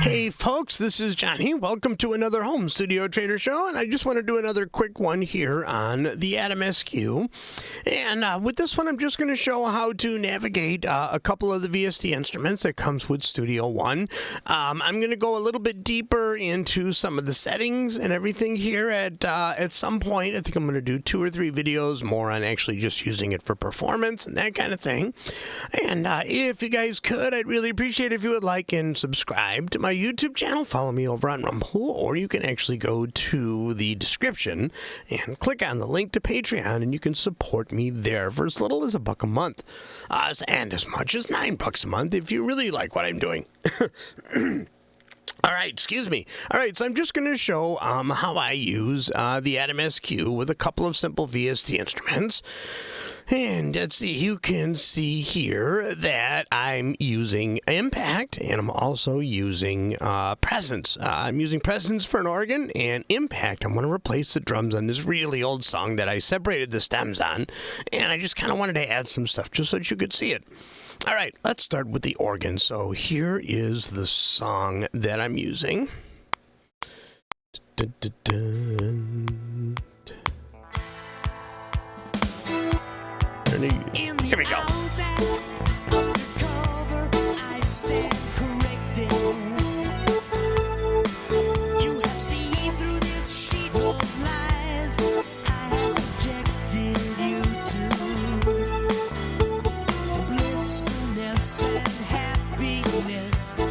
Hey folks, this is Johnny. Welcome to another Home Studio Trainer Show, and I just want to do another quick one here on the Atom SQ. And with this one, I'm just going to show how to navigate a couple of the VST instruments that comes with Studio One. I'm going to go a little bit deeper into some of the settings and everything here at some point. I think I'm going to do 2 or 3 videos more on actually just using it for performance and that kind of thing. And if you guys could, I'd really appreciate it if you would like and subscribe to my YouTube channel. Follow me over on Rumble, or you can actually go to the description and click on the link to Patreon, and you can support me there for as little as $1 a month, and as much as $9 a month if you really like what I'm doing. All right, excuse me. All right, so I'm just going to show how I use the Atom SQ with a couple of simple VST instruments. And let's see, you can see here that I'm using Impact, and I'm also using Presence. I'm using Presence for an organ, and Impact, I want to replace the drums on this really old song that I separated the stems on, and I just kind of wanted to add some stuff just so that you could see it. All right, let's start with the organ. So here is the song that I'm using. Here we go.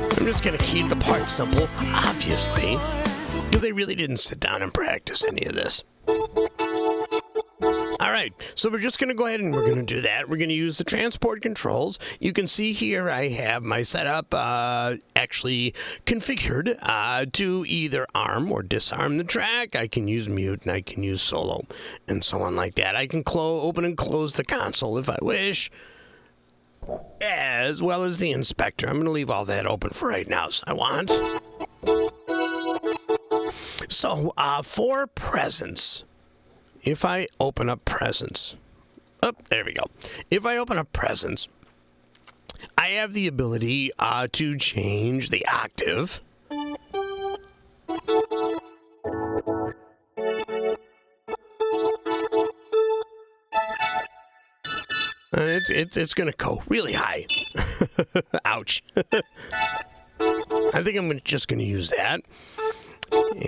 I'm just going to keep the part simple, obviously, because they really didn't sit down and practice any of this. All right, so we're just going to go ahead and we're going to do that. We're going to use the transport controls. You can see here I have my setup actually configured to either arm or disarm the track. I can use mute and I can use solo and so on like that. I can open and close the console if I wish, as well as the inspector. I'm going to leave all that open for right now, so I want. So for Presence, if I open up Presence, there we go. If I open up Presence, I have the ability to change the octave. And it's going to go really high. Ouch. I think I'm just going to use that.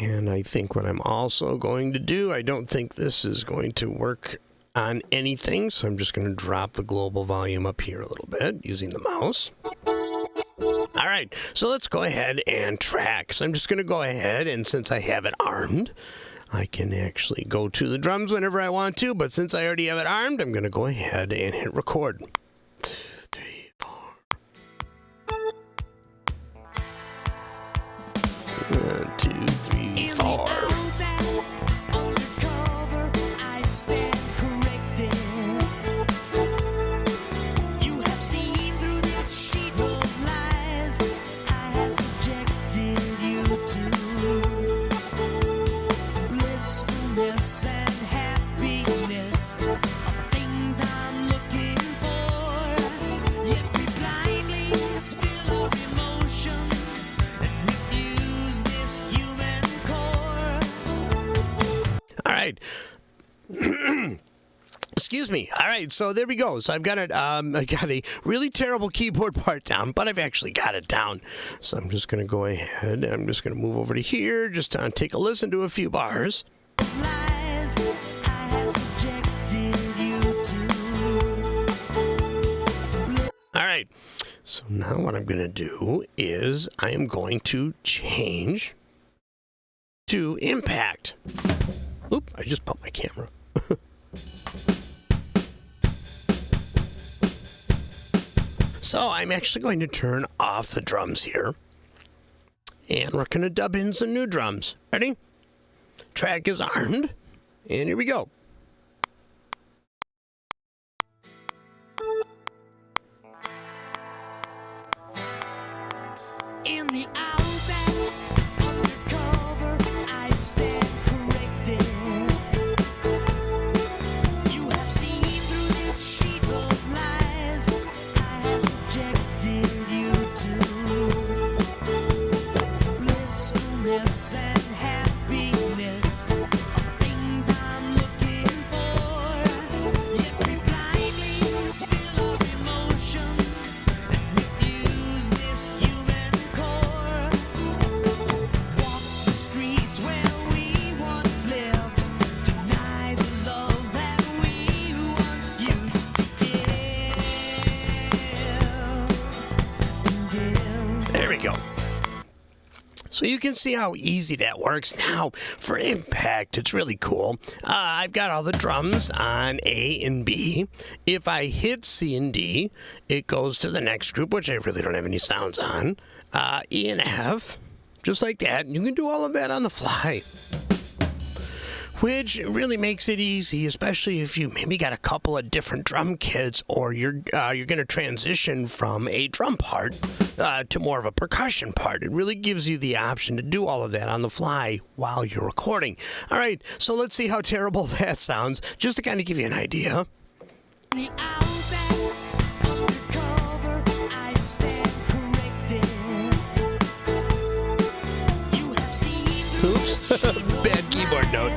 And I think what I'm also going to do, I don't think this is going to work on anything, so I'm just going to drop the global volume up here a little bit using the mouse. All right, so let's go ahead and track. So I'm just going to go ahead, and since I have it armed, I can actually go to the drums whenever I want to, but since I already have it armed, I'm going to go ahead and hit record. 2, 3, 4. 1, 2, 3, 4. Excuse me. All right, so there we go. So I've got it. I got a really terrible keyboard part down, but I've actually got it down. So I'm just going to go ahead. I'm just going to move over to here, just to take a listen to a few bars. All right. So now what I'm going to do is I am going to change to Impact. Oop, I just bumped my camera. So I'm actually going to turn off the drums here. And we're going to dub in some new drums. Ready? Track is armed. And here we go. In the outback, undercover, I stand corrected. You have seen through this sheet of lies. I have subjected you to So you can see how easy that works. Now, for impact, it's really cool. I've got all the drums on A and B. If I hit C and D, it goes to the next group, which I really don't have any sounds on. E and F, just like that. You can do all of that on the fly, which really makes it easy, especially if you maybe got a couple of different drum kits, or you're going to transition from a drum part to more of a percussion part. It really gives you the option to do all of that on the fly while you're recording. All right, so let's see how terrible that sounds, just to kind of give you an idea. Oops, bad keyboard note.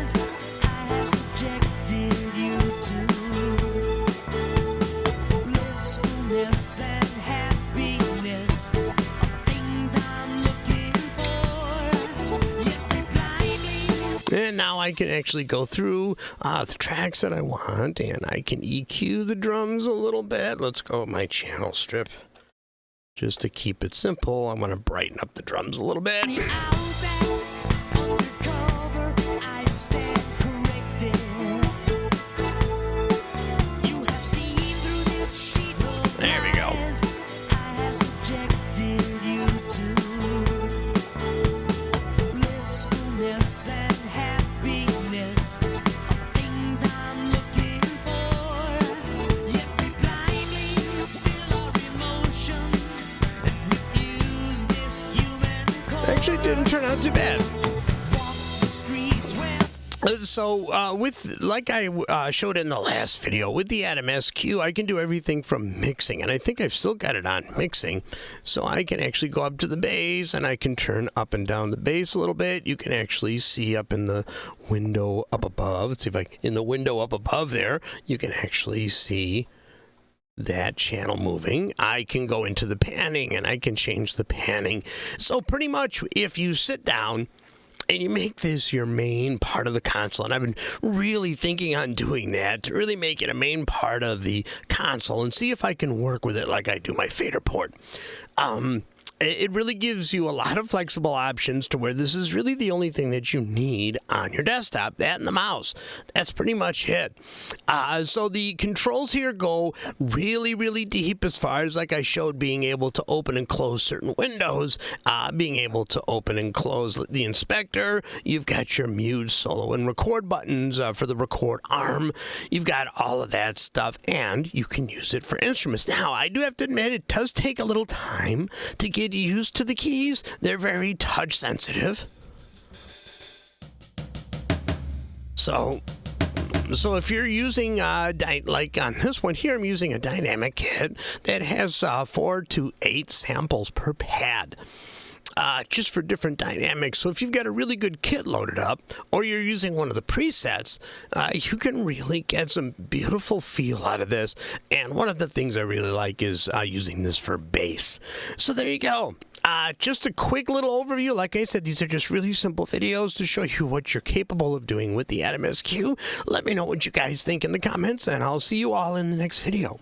And now I can actually go through the tracks that I want, and I can EQ the drums a little bit. Let's go with my channel strip. Just to keep it simple, I want to brighten up the drums a little bit. There we go. Actually didn't turn out too bad. So like I showed in the last video, with the Atom SQ, I can do everything from mixing, and I think I've still got it on mixing. So I can actually go up to the bass, and I can turn up and down the bass a little bit. You can actually see up in the window up above. Let's see if in the window up above there, you can actually see that channel moving. I can go into the panning, and I can change the panning. So pretty much if you sit down and you make this your main part of the console, and I've been really thinking on doing that, to really make it a main part of the console and see if I can work with it like I do my fader port. It really gives you a lot of flexible options to where this is really the only thing that you need on your desktop, that and the mouse. That's pretty much it. So the controls here go really, really deep as far as, like I showed, being able to open and close certain windows, being able to open and close the inspector. You've got your mute, solo, and record buttons for the record arm. You've got all of that stuff, and you can use it for instruments. Now, I do have to admit, it does take a little time to get used to the keys. They're very touch sensitive. So if you're using like on this one here, I'm using a dynamic kit that has 4 to 8 samples per pad. Just for different dynamics. So if you've got a really good kit loaded up, or you're using one of the presets, you can really get some beautiful feel out of this. And one of the things I really like is using this for bass. So there you go. Just a quick little overview. Like I said, these are just really simple videos to show you what you're capable of doing with the Atom SQ. Let me know what you guys think in the comments, and I'll see you all in the next video.